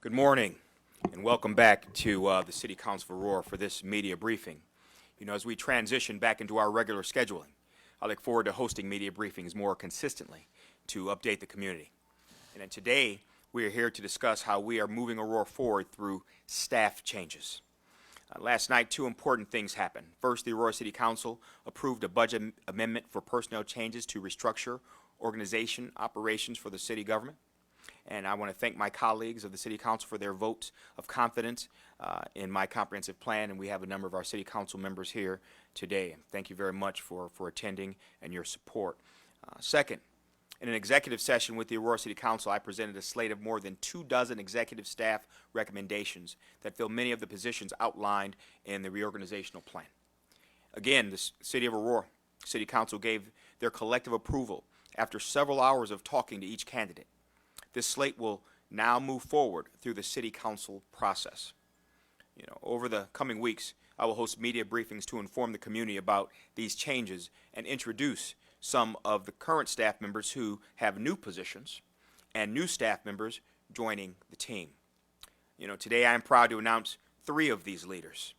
Good morning, and welcome back to the City Council of Aurora for this media briefing. As we transition back into our regular scheduling, I look forward to hosting media briefings more consistently to update the community. And then today, we are here to discuss how we are moving Aurora forward through staff changes. Last night, two important things happened. First, the Aurora City Council approved a budget amendment for personnel changes to restructure organization operations for the city government. And I want to thank my colleagues of the City Council for their votes of confidence in my comprehensive plan, and we have a number of our City Council members here today. Thank you very much for attending and your support. Second, in an executive session with the Aurora City Council, I presented a slate of more than 24 executive staff recommendations that fill many of the positions outlined in the reorganizational plan. Again, the City of Aurora City Council gave their collective approval after several hours of talking to each candidate. This slate will now move forward through the City Council process. Over the coming weeks, I will host media briefings to inform the community about these changes and introduce some of the current staff members who have new positions and new staff members joining the team. Today I am proud to announce 3 of these leaders.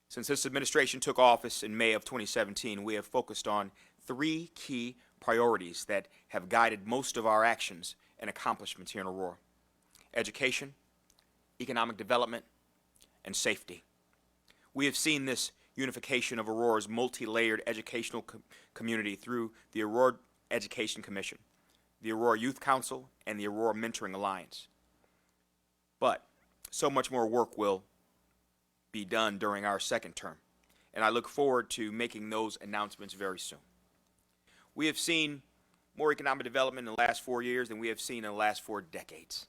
Since this administration took office in May of 2017, we have focused on 3 key priorities that have guided most of our actions and accomplishments here in Aurora: education, economic development, and safety. We have seen this unification of Aurora's multi-layered educational community through the Aurora Education Commission, the Aurora Youth Council, and the Aurora Mentoring Alliance. But so much more work will be done during our second term, and I look forward to making those announcements very soon. We have seen more economic development in the last 4 years than we have seen in the last 4 decades,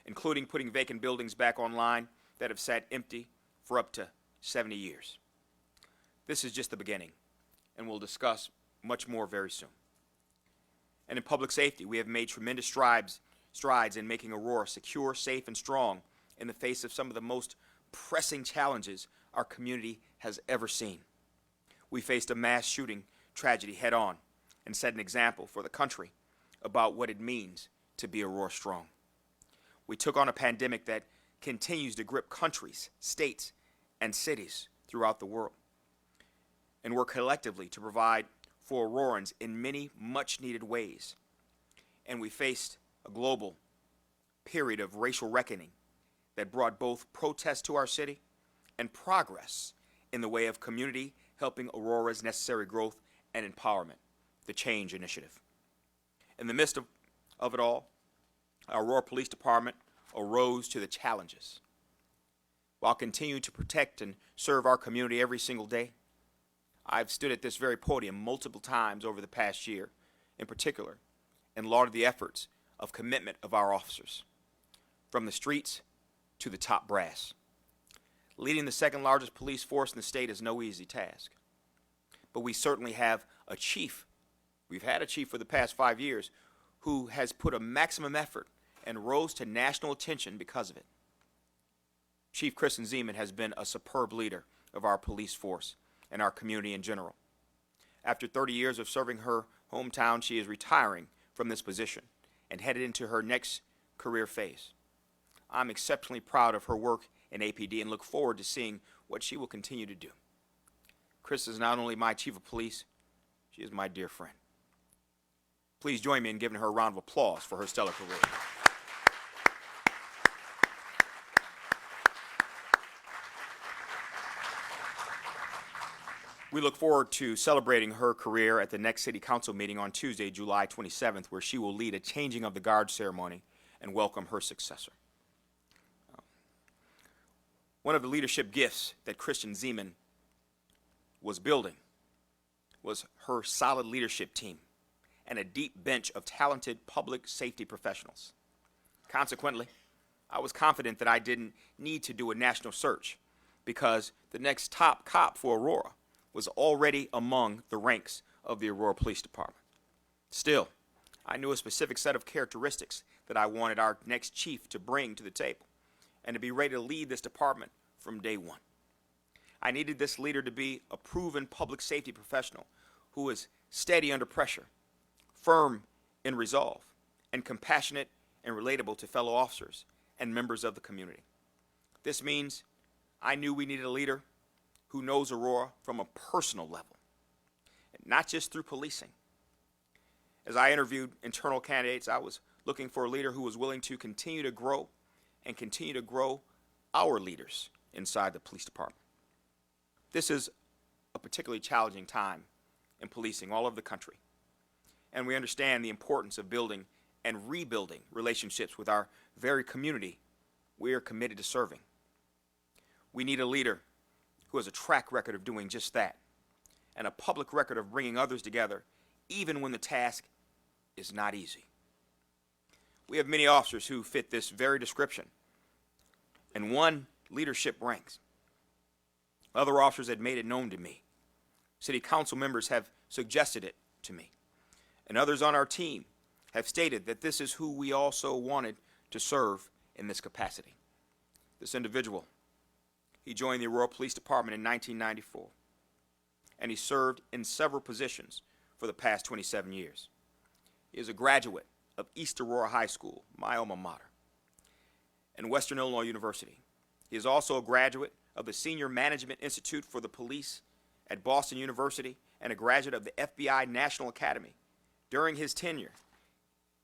including putting vacant buildings back online that have sat empty for up to 70 years. This is just the beginning, and we'll discuss much more very soon. And in public safety, we have made tremendous strides in making Aurora secure, safe, and strong in the face of some of the most pressing challenges our community has ever seen. We faced a mass shooting tragedy head-on and set an example for the country about what it means to be Aurora strong. We took on a pandemic that continues to grip countries, states, and cities throughout the world, and work collectively to provide for Aurorans in many much-needed ways. And we faced a global period of racial reckoning that brought both protests to our city and progress in the way of community helping Aurora's necessary growth and empowerment, the Change Initiative. In the midst of it all, our Aurora Police Department arose to the challenges. While continuing to protect and serve our community every single day, I've stood at this very podium multiple times over the past year, in particular, and lauded the efforts of commitment of our officers, from the streets to the top brass. Leading the second largest police force in the state is no easy task. But we certainly have a chief. We've had a chief for the past 5 years who has put a maximum effort and rose to national attention because of it. Chief Kristen Zeman has been a superb leader of our police force and our community in general. After 30 years of serving her hometown, she is retiring from this position and headed into her next career phase. I'm exceptionally proud of her work in APD and look forward to seeing what she will continue to do. Chris is not only my chief of police, she is my dear friend. Please join me in giving her a round of applause for her stellar career. We look forward to celebrating her career at the next City Council meeting on Tuesday, July 27th, where she will lead a changing of the guard ceremony and welcome her successor. One of the leadership gifts that Kristen Zeman was building was her solid leadership team and a deep bench of talented public safety professionals. Consequently, I was confident that I didn't need to do a national search because the next top cop for Aurora was already among the ranks of the Aurora Police Department. Still, I knew a specific set of characteristics that I wanted our next chief to bring to the table and to be ready to lead this department from day one. I needed this leader to be a proven public safety professional who is steady under pressure, firm in resolve, and compassionate and relatable to fellow officers and members of the community. This means I knew we needed a leader who knows Aurora from a personal level, and not just through policing. As I interviewed internal candidates, I was looking for a leader who was willing to continue to grow and continue to grow our leaders inside the police department. This is a particularly challenging time in policing all over the country, and we understand the importance of building and rebuilding relationships with our very community we are committed to serving. We need a leader who has a track record of doing just that, and a public record of bringing others together, even when the task is not easy. We have many officers who fit this very description, and won leadership ranks. Other officers had made it known to me. City council members have suggested it to me, and others on our team have stated that this is who we also wanted to serve in this capacity. This individual, he joined the Aurora Police Department in 1994, and he served in several positions for the past 27 years. He is a graduate of East Aurora High School, my alma mater, and Western Illinois University. He is also a graduate of the Senior Management Institute for the Police at Boston University and a graduate of the FBI National Academy. During his tenure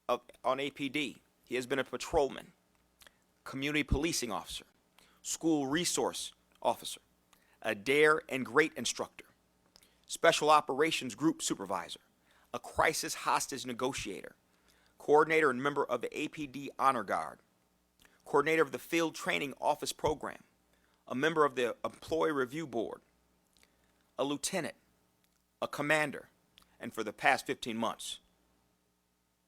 on APD, he has been a patrolman, community policing officer, school resource officer, a DARE and GREAT instructor, special operations group supervisor, a crisis hostage negotiator, coordinator and member of the APD Honor Guard, coordinator of the Field Training Office Program, a member of the Employee Review Board, a lieutenant, a commander, and for the past 15 months,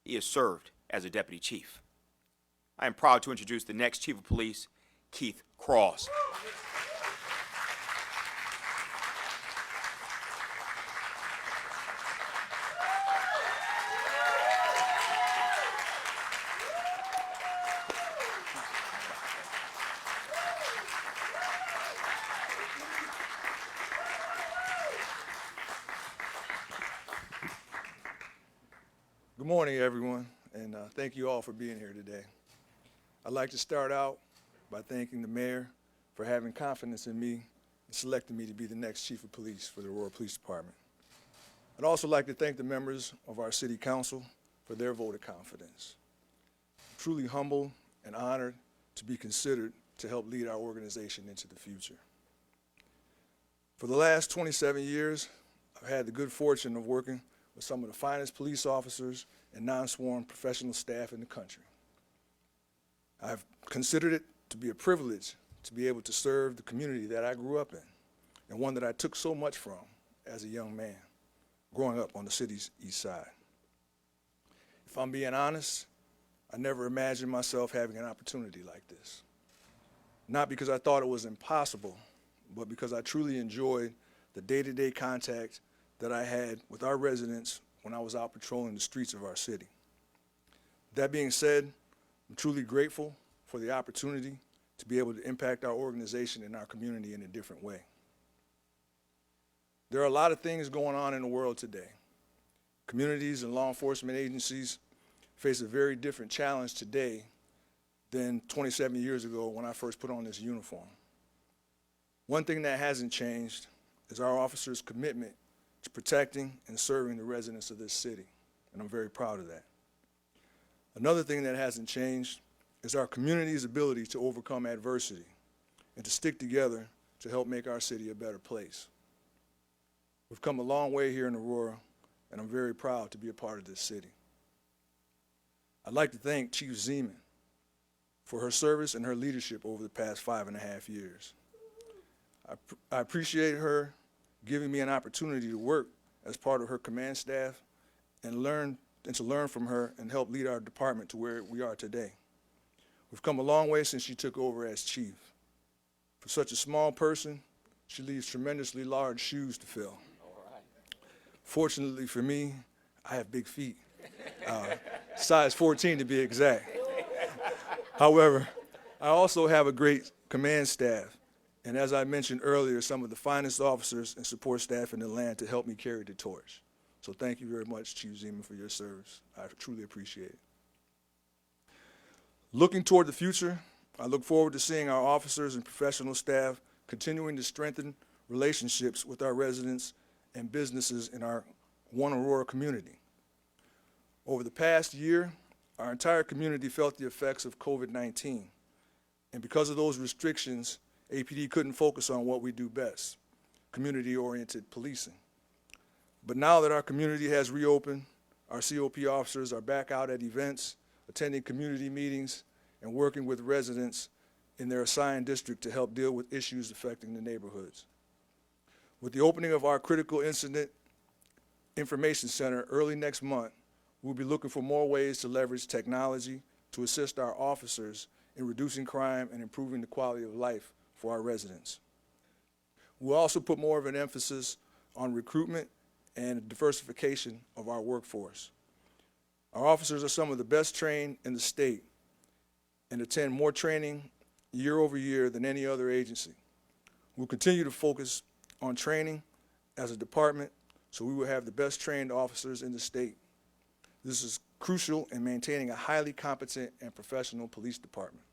he has served as a deputy chief. I am proud to introduce the next Chief of Police, Keith Cross. Good morning, everyone, and thank you all for being here today. I'd like to start out by thanking the mayor for having confidence in me and selecting me to be the next Chief of Police for the Aurora Police Department. I'd also like to thank the members of our City Council for their vote of confidence. I'm truly humbled and honored to be considered to help lead our organization into the future. For the last 27 years, I've had the good fortune of working with some of the finest police officers and non-sworn professional staff in the country. I've considered it to be a privilege to be able to serve the community that I grew up in, and one that I took so much from as a young man, growing up on the city's east side. If I'm being honest, I never imagined myself having an opportunity like this. Not because I thought it was impossible, but because I truly enjoyed the day-to-day contact that I had with our residents when I was out patrolling the streets of our city. That being said, I'm truly grateful for the opportunity to be able to impact our organization and our community in a different way. There are a lot of things going on in the world today. Communities and law enforcement agencies face a very different challenge today than 27 years ago when I first put on this uniform. One thing that hasn't changed is our officers' commitment to protecting and serving the residents of this city, and I'm very proud of that. Another thing that hasn't changed is our community's ability to overcome adversity and to stick together to help make our city a better place. We've come a long way here in Aurora, and I'm very proud to be a part of this city. I'd like to thank Chief Zeman for her service and her leadership over the past 5.5 years. I appreciate her giving me an opportunity to work as part of her command staff and to learn from her and help lead our department to where we are today. We've come a long way since she took over as chief. For such a small person, she leaves tremendously large shoes to fill. Fortunately for me, I have big feet, size 14 to be exact. However, I also have a great command staff, and as I mentioned earlier, some of the finest officers and support staff in the land to help me carry the torch. So thank you very much, Chief Zeman, for your service. I truly appreciate it. Looking toward the future, I look forward to seeing our officers and professional staff continuing to strengthen relationships with our residents and businesses in our One Aurora community. Over the past year, our entire community felt the effects of COVID-19, and because of those restrictions, APD couldn't focus on what we do best, community-oriented policing. But now that our community has reopened, our COP officers are back out at events, attending community meetings, and working with residents in their assigned district to help deal with issues affecting the neighborhoods. With the opening of our Critical Incident Information Center early next month, we'll be looking for more ways to leverage technology to assist our officers in reducing crime and improving the quality of life for our residents. We'll also put more of an emphasis on recruitment and diversification of our workforce. Our officers are some of the best trained in the state and attend more training year over year than any other agency. We'll continue to focus on training as a department so we will have the best trained officers in the state. This is crucial in maintaining a highly competent and professional police department.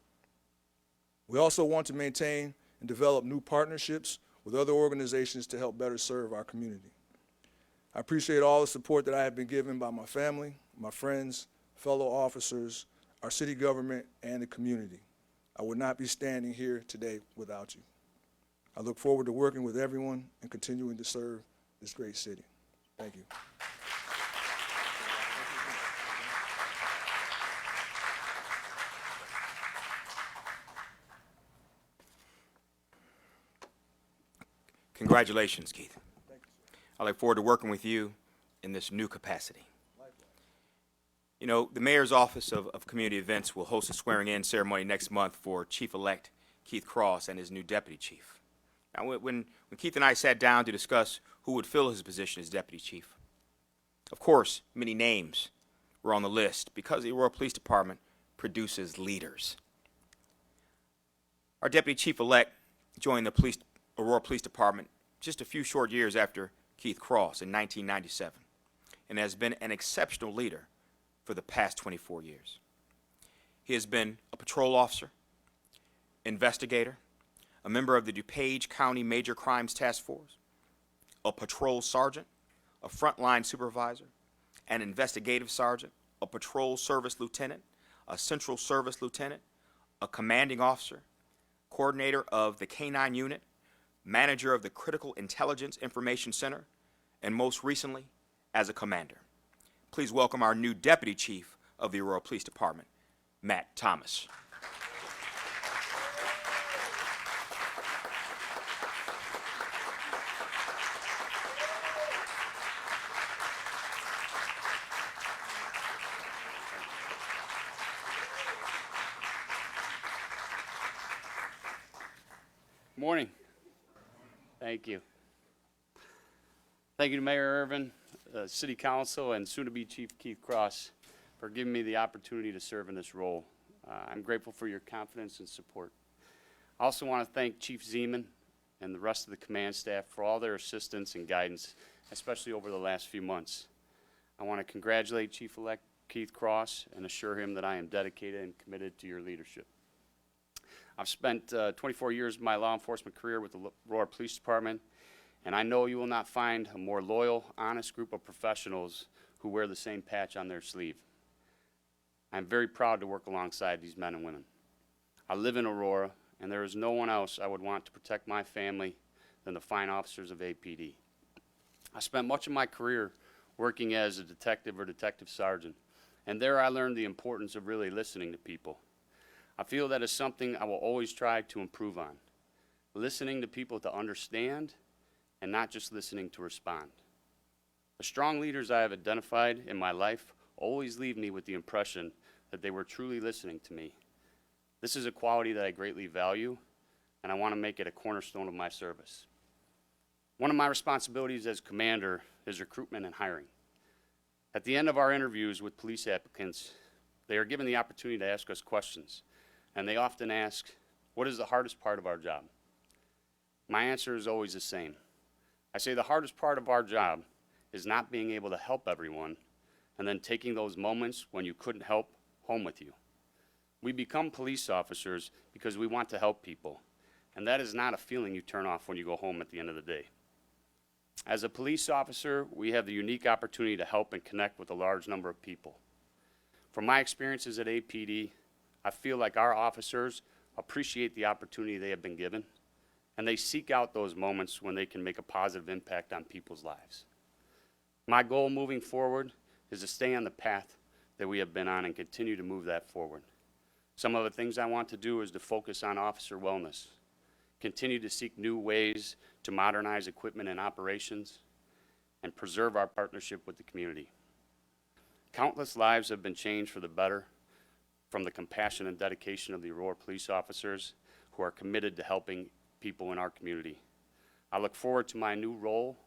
We also want to maintain and develop new partnerships with other organizations to help better serve our community. I appreciate all the support that I have been given by my family, my friends, fellow officers, our city government, and the community. I would not be standing here today without you. I look forward to working with everyone and continuing to serve this great city. Thank you. Congratulations, Keith. Thank you, sir. I look forward to working with you in this new capacity. You know, the Mayor's Office of Community Events will host a swearing-in ceremony next month for Chief-elect Keith Cross and his new Deputy Chief. Now, when Keith and I sat down to discuss who would fill his position as Deputy Chief, of course, many names were on the list because the Aurora Police Department produces leaders. Our Deputy Chief-elect joined the Aurora Police Department just a few short years after Keith Cross in 1997 and has been an exceptional leader for the past 24 years. He has been a patrol officer, investigator, a member of the DuPage County Major Crimes Task Force, a patrol sergeant, a frontline supervisor, an investigative sergeant, a patrol service lieutenant, a central service lieutenant, a commanding officer, coordinator of the K-9 unit, manager of the Critical Intelligence Information Center, and most recently, as a commander. Please welcome our new Deputy Chief of the Aurora Police Department, Matt Thomas. Morning. Thank you. Thank you to Mayor Irvin, City Council, and soon-to-be Chief Keith Cross for giving me the opportunity to serve in this role. I'm grateful for your confidence and support. I also want to thank Chief Zeman and the rest of the command staff for all their assistance and guidance, especially over the last few months. I want to congratulate Chief-elect Keith Cross and assure him that I am dedicated and committed to your leadership. I've spent 24 years of my law enforcement career with the Aurora Police Department, and I know you will not find a more loyal, honest group of professionals who wear the same patch on their sleeve. I'm very proud to work alongside these men and women. I live in Aurora, and there is no one else I would want to protect my family than the fine officers of APD. I spent much of my career working as a detective or detective sergeant, and there I learned the importance of really listening to people. I feel that is something I will always try to improve on. Listening to people to understand and not just listening to respond. The strong leaders I have identified in my life always leave me with the impression that they were truly listening to me. This is a quality that I greatly value, and I want to make it a cornerstone of my service. One of my responsibilities as commander is recruitment and hiring. At the end of our interviews with police applicants, they are given the opportunity to ask us questions, and they often ask, what is the hardest part of our job? My answer is always the same. I say the hardest part of our job is not being able to help everyone and then taking those moments when you couldn't help home with you. We become police officers because we want to help people, and that is not a feeling you turn off when you go home at the end of the day. As a police officer, we have the unique opportunity to help and connect with a large number of people. From my experiences at APD, I feel like our officers appreciate the opportunity they have been given, and they seek out those moments when they can make a positive impact on people's lives. My goal moving forward is to stay on the path that we have been on and continue to move that forward. Some of the things I want to do is to focus on officer wellness, continue to seek new ways to modernize equipment and operations, and preserve our partnership with the community. Countless lives have been changed for the better from the compassion and dedication of the Aurora police officers who are committed to helping people in our community. I look forward to my new role,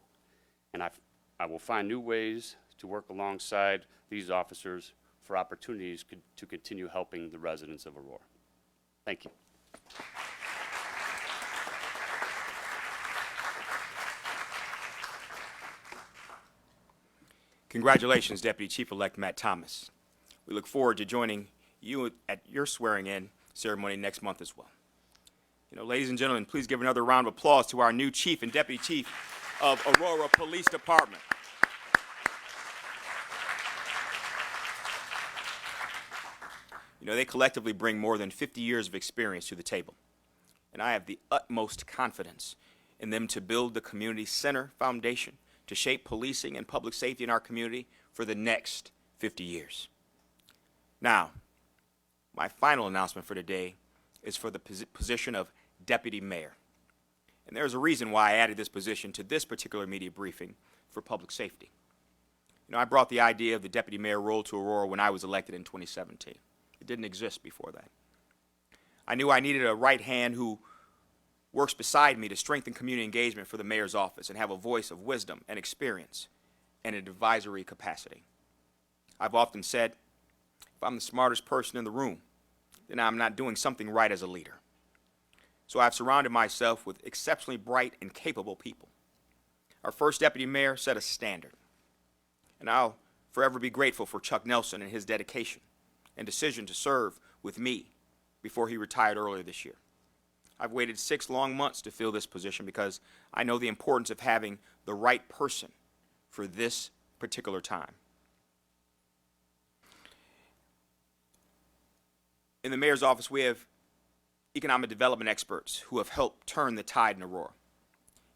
and I will find new ways to work alongside these officers for opportunities to continue helping the residents of Aurora. Thank you. Congratulations, Deputy Chief-elect Matt Thomas. We look forward to joining you at your swearing-in ceremony next month as well. You know, ladies and gentlemen, please give another round of applause to our new Chief and Deputy Chief of Aurora Police Department. You know, they collectively bring more than 50 years of experience to the table, and I have the utmost confidence in them to build the community center foundation to shape policing and public safety in our community for the next 50 years. Now, my final announcement for today is for the position of Deputy Mayor. And there's a reason why I added this position to this particular media briefing for public safety. You know, I brought the idea of the Deputy Mayor role to Aurora when I was elected in 2017. It didn't exist before that. I knew I needed a right hand who works beside me to strengthen community engagement for the mayor's office and have a voice of wisdom and experience and an advisory capacity. I've often said, if I'm the smartest person in the room, then I'm not doing something right as a leader. So I've surrounded myself with exceptionally bright and capable people. Our first deputy mayor set a standard, and I'll forever be grateful for Chuck Nelson and his dedication and decision to serve with me before he retired earlier this year. I've waited 6 long months to fill this position because I know the importance of having the right person for this particular time. In the mayor's office, we have economic development experts who have helped turn the tide in Aurora.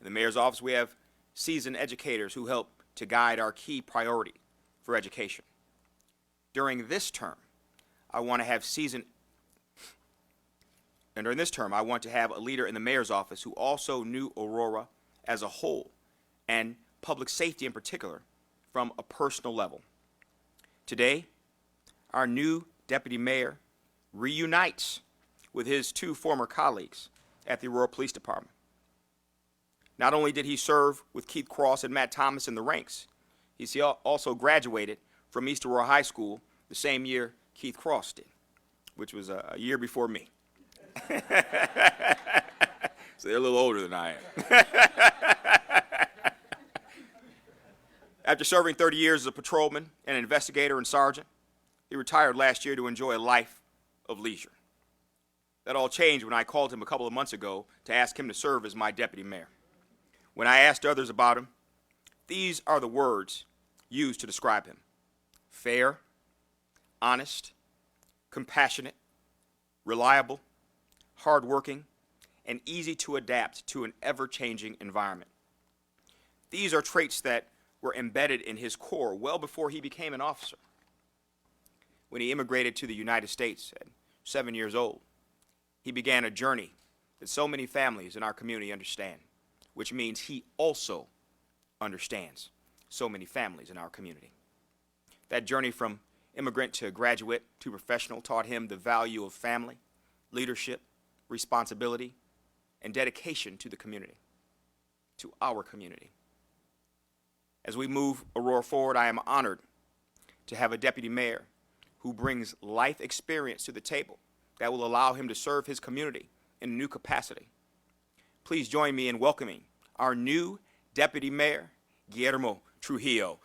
In the mayor's office, we have seasoned educators who help to guide our key priority for education. During this term, I want to have a leader in the mayor's office who also knew Aurora as a whole and public safety in particular from a personal level. Today, our new deputy mayor reunites with his 2 former colleagues at the Aurora Police Department. Not only did he serve with Keith Cross and Matt Thomas in the ranks, he also graduated from East Aurora High School the same year Keith Cross did, which was a year before me. So they're a little older than I am. After serving 30 years as a patrolman, an investigator, and sergeant, he retired last year to enjoy a life of leisure. That all changed when I called him a couple of months ago to ask him to serve as my deputy mayor. When I asked others about him, these are the words used to describe him: fair, honest, compassionate, reliable, hardworking, and easy to adapt to an ever-changing environment. These are traits that were embedded in his core well before he became an officer. When he immigrated to the United States at 7 years old, he began a journey that so many families in our community understand, which means he also understands so many families in our community. That journey from immigrant to graduate to professional taught him the value of family, leadership, responsibility, and dedication to the community, to our community. As we move Aurora forward, I am honored to have a deputy mayor who brings life experience to the table that will allow him to serve his community in a new capacity. Please join me in welcoming our new deputy mayor, Guillermo Trujillo.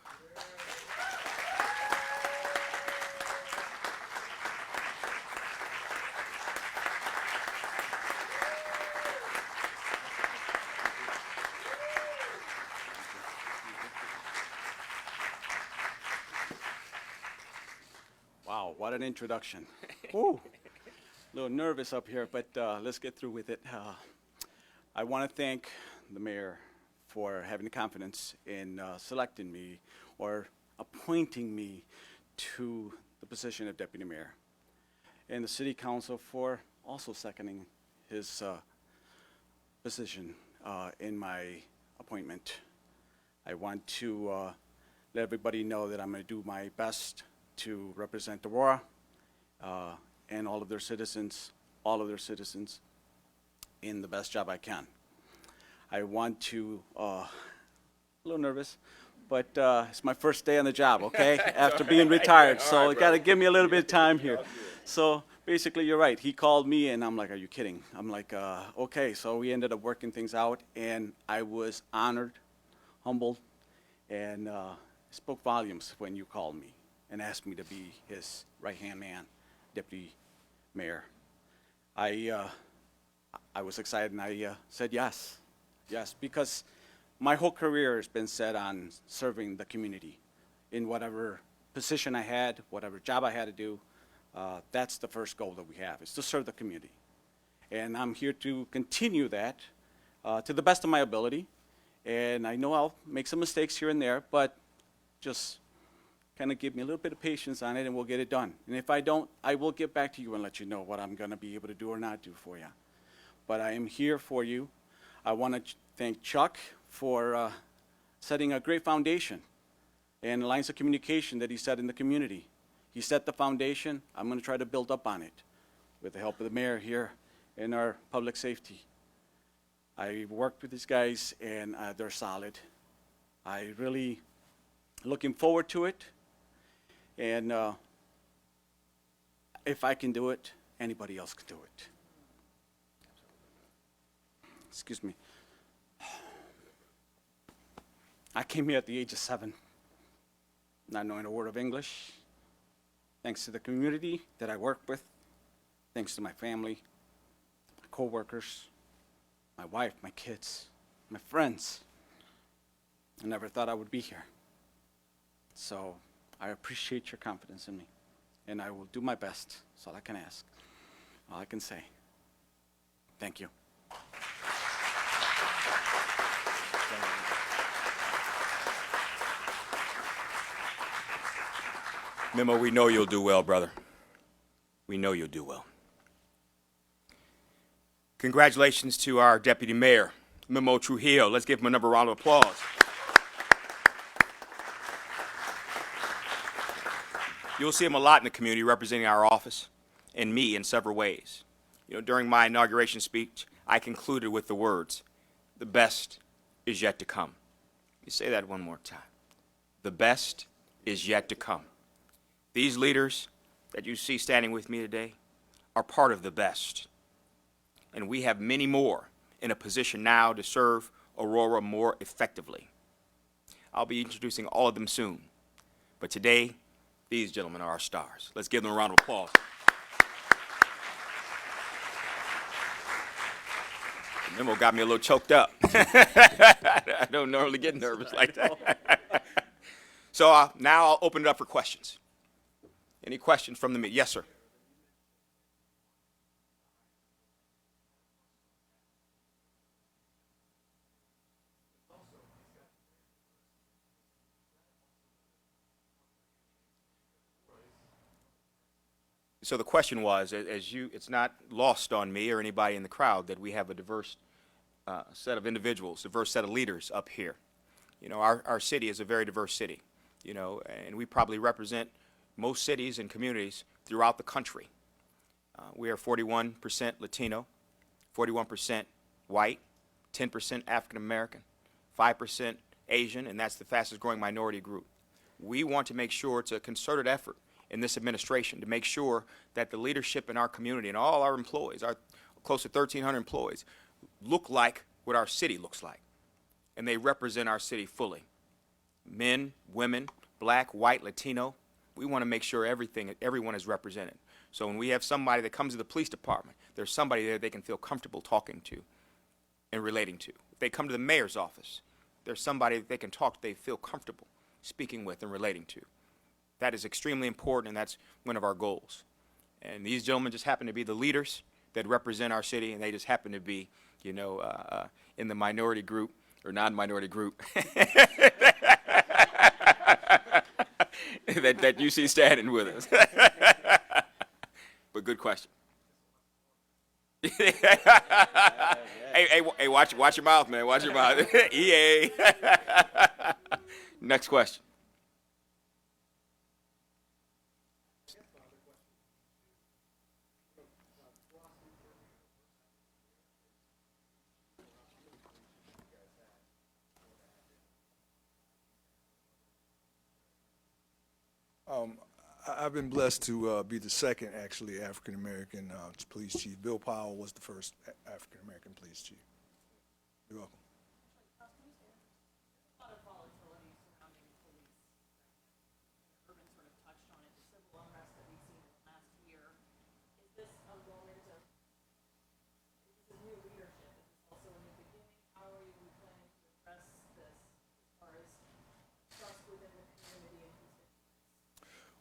what an introduction. Woo. A little nervous up here, but let's get through with it. I want to thank the mayor for having the confidence in selecting me or appointing me to the position of deputy mayor, and the city council for also seconding his position in my appointment. I want to let everybody know that I'm going to do my best to represent Aurora and all of their citizens in the best job I can. I want to, a little nervous, but it's my first day on the job, okay? After being retired, so you got to give me a little bit of time here. So basically, you're right. He called me, and I'm like, are you kidding? I'm like, okay. So we ended up working things out, and I was honored, humbled, and spoke volumes when you called me and asked me to be his right-hand man, deputy mayor. I was excited, and I said yes. Yes, because my whole career has been set on serving the community in whatever position I had, whatever job I had to do. That's the first goal that we have, is to serve the community. And I'm here to continue that to the best of my ability. And I know I'll make some mistakes here and there, but just kind of give me a little bit of patience on it, and we'll get it done. And if I don't, I will get back to you and let you know what I'm going to be able to do or not do for you. But I am here for you. I want to thank Chuck for setting a great foundation and lines of communication that he set in the community. He set the foundation. I'm going to try to build up on it with the help of the mayor here and our public safety. I worked with these guys, and they're solid. I really looking forward to it. And if I can do it, anybody else can do it. Excuse me. I came here at the age of 7, not knowing a word of English. Thanks to the community that I work with, thanks to my family, my coworkers, my wife, my kids, my friends. I never thought I would be here. So I appreciate your confidence in me, and I will do my best. That's all I can ask, all I can say. Thank you. Memo, we know you'll do well, brother. We know you'll do well. Congratulations to our deputy mayor, Memo Trujillo. Let's give him another round of applause. You'll see him a lot in the community representing our office and me in several ways. You know, during my inauguration speech, I concluded with the words, "The best is yet to come." Let me say that one more time. The best is yet to come. These leaders that you see standing with me today are part of the best. And we have many more in a position now to serve Aurora more effectively. I'll be introducing all of them soon. But today, these gentlemen are our stars. Let's give them a round of applause. The memo got me a little choked up. I don't normally get nervous like that. So now I'll open it up for questions. Any questions from the media? Yes, sir. So the question was, it's not lost on me or anybody in the crowd that we have a diverse set of individuals, diverse set of leaders up here. You know, our city is a very diverse city, you know, and we probably represent most cities and communities throughout the country. We are 41% Latino, 41% white, 10% African American, 5% Asian, and that's the fastest growing minority group. We want to make sure it's a concerted effort in this administration to make sure that the leadership in our community and all our employees, our close to 1,300 employees, look like what our city looks like, and they represent our city fully. Men, women, black, white, Latino, we want to make sure everyone is represented. So when we have somebody that comes to the police department, there's somebody there they can feel comfortable talking to and relating to. If they come to the mayor's office, there's somebody that they can talk to, they feel comfortable speaking with and relating to. That is extremely important, and that's one of our goals. And these gentlemen just happen to be the leaders that represent our city, and they just happen to be, in the minority group or non-minority group that you see standing with us. But good question. Hey, watch your mouth, man. Watch your mouth. EA. Next question. I've been blessed to be the second, actually, African-American police chief. Bill Powell was the first African-American police chief. You're welcome. A lot of volatility surrounding police. Urban sort of touched on it, the civil unrest that we've seen in the last year. Is this a moment of, this is new leadership? Is this also a new beginning? How are you planning to address this as far as trust within the community and constituents?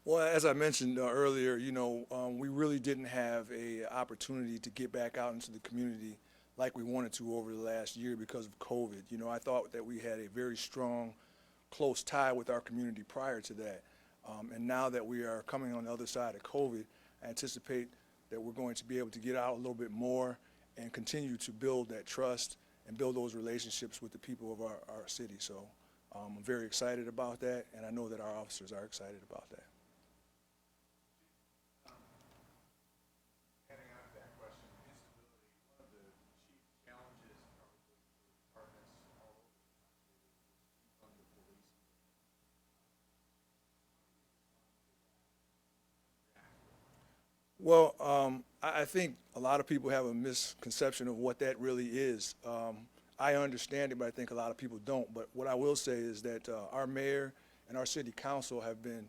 Well, as I mentioned earlier, we really didn't have a opportunity to get back out into the community like we wanted to over the last year because of COVID. I thought that we had a very strong, close tie with our community prior to that. And now that we are coming on the other side of COVID, I anticipate that we're going to be able to get out a little bit more and continue to build that trust and build those relationships with the people of our city. So I'm very excited about that, and I know that our officers are excited about that. Well, I think a lot of people have a misconception of what that really is. I understand it, but I think a lot of people don't. But what I will say is that our mayor and our city council have been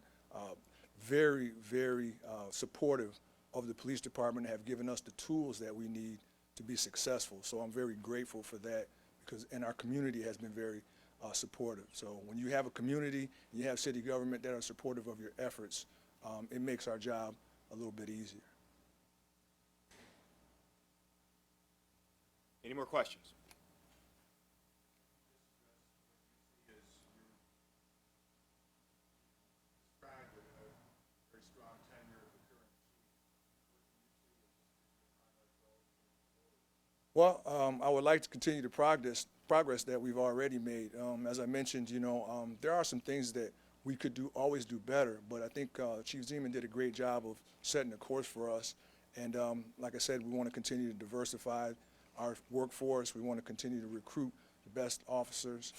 very, very supportive of the police department and have given us the tools that we need to be successful. So I'm very grateful for that and our community has been very supportive. So when you have a community and you have city government that are supportive of your efforts, it makes our job a little bit easier. Any more questions? Well, I would like to continue the progress that we've already made. As I mentioned, there are some things that we could always do better, but I think Chief Zeman did a great job of setting a course for us. And like I said, we want to continue to diversify our workforce. We want to continue to recruit the best officers.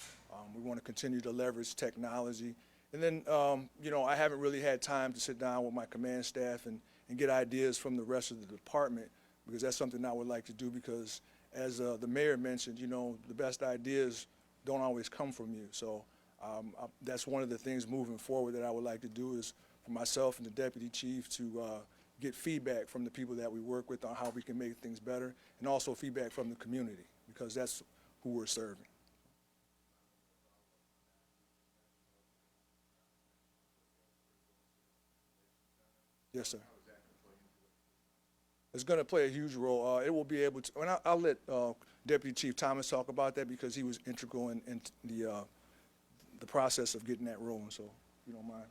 We want to continue to leverage technology. And then, I haven't really had time to sit down with my command staff and get ideas from the rest of the department, because that's something I would like to do, because as the mayor mentioned, the best ideas don't always come from you. So that's one of the things moving forward that I would like to do, is for myself and the deputy chief to get feedback from the people that we work with on how we can make things better, and also feedback from the community, because that's who we're serving. Yes, sir. It's going to play a huge role. It will be able to, and I'll let Deputy Chief Thomas talk about that, because he was integral in the process of getting that rolling, so if you don't mind.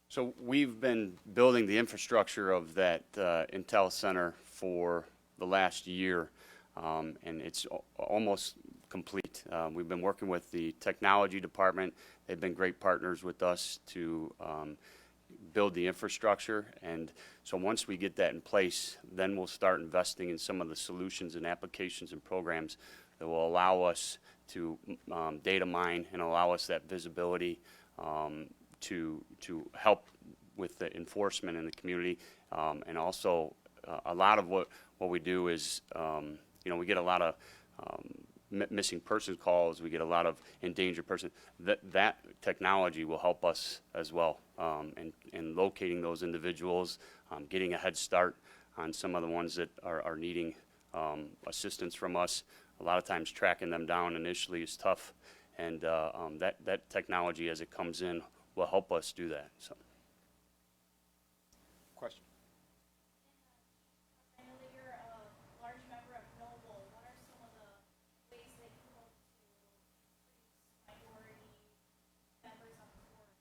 So we've been building the infrastructure of that Intel Center for the last year, and it's almost complete. We've been working with the technology department. They've been great partners with us to build the infrastructure, and so once we get that in place, then we'll start investing in some of the solutions and applications and programs that will allow us to data mine and allow us that visibility to help with the enforcement in the community, and also a lot of what we do is we get a lot of missing person calls, we get a lot of endangered person. That technology will help us as well in locating those individuals, getting a head start on some of the ones that are needing assistance from us. A lot of times tracking them down initially is tough, And that technology, as it comes in, will help us do that. So. Question. I know that you're a large member of Noble. What are some of the ways that you hope to increase minority members on the force?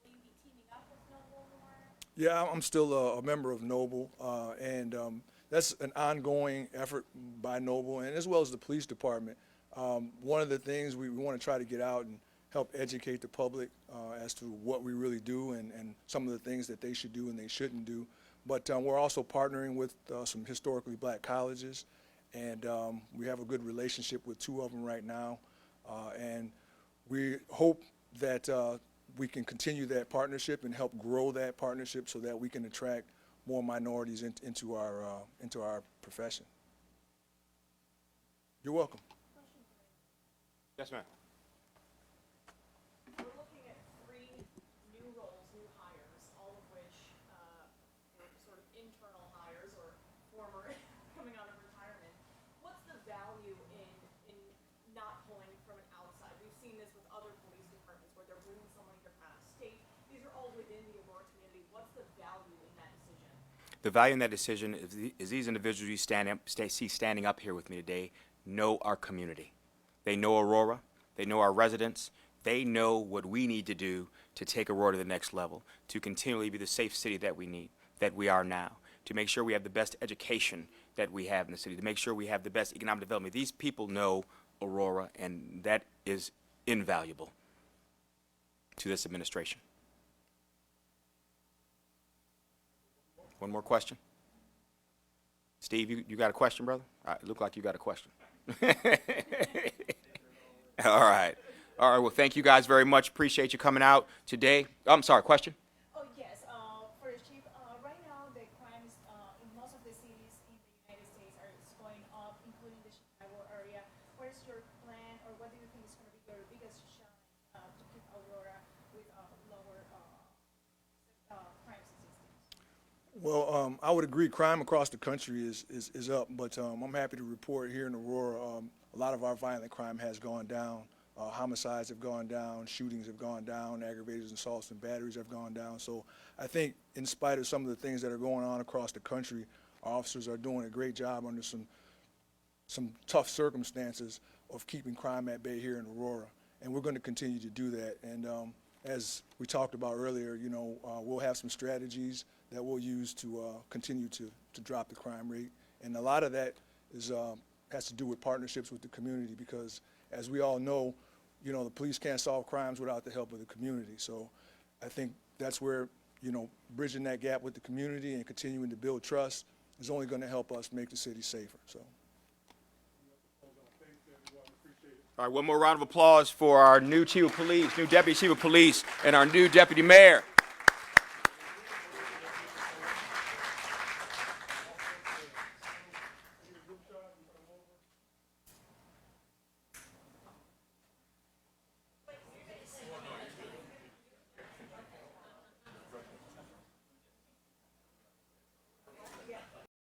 Will you be teaming up with Noble more? Yeah, I'm still a member of Noble, and that's an ongoing effort by Noble, and as well as the police department. One of the things we want to try to get out and help educate the public as to what we really do and some of the things that they should do and they shouldn't do. But we're also partnering with some historically black colleges, and we have a good relationship with 2 of them right now. And we hope that we can continue that partnership and help grow that partnership so that we can attract more minorities into our profession. You're welcome. Yes, ma'am. We're looking at 3 new roles, new hires, all of which were sort of internal hires or former coming out of retirement. What's the value in not pulling from an outside? We've seen this with other police departments where they're bringing someone either out of state. These are all within the Aurora community. What's the value in that decision? The value in that decision is these individuals you see standing up here with me today know our community. They know Aurora. They know our residents. They know what we need to do to take Aurora to the next level, to continually be the safe city that we need, that we are now, to make sure we have the best education that we have in the city, to make sure we have the best economic development. These people know Aurora, and that is invaluable to this administration. One more question? Steve, you got a question, brother? All right, look like you got a question. All right. All right, well, thank you guys very much. Appreciate you coming out today. I'm sorry, question? Oh, yes, for the chief, right now the crimes in most of the cities in the United States are going up, including the Chicago area. What is your plan, or what do you think is going to be your biggest challenge to keep Aurora with lower crime statistics? Well, I would agree crime across the country is up, but I'm happy to report here in Aurora, a lot of our violent crime has gone down. Homicides have gone down, shootings have gone down, aggravated assaults and batteries have gone down. So I think in spite of some of the things that are going on across the country, our officers are doing a great job under some tough circumstances of keeping crime at bay here in Aurora. And we're going to continue to do that. And as we talked about earlier, you know, we'll have some strategies that we'll use to continue to drop the crime rate. And a lot of that is has to do with partnerships with the community, because as we all know, you know, the police can't solve crimes without the help of the community. So I think that's where, you know, bridging that gap with the community and continuing to build trust is only going to help us make the city safer. So. All right, one more round of applause for our new chief of police, new deputy chief of police, and our new deputy mayor.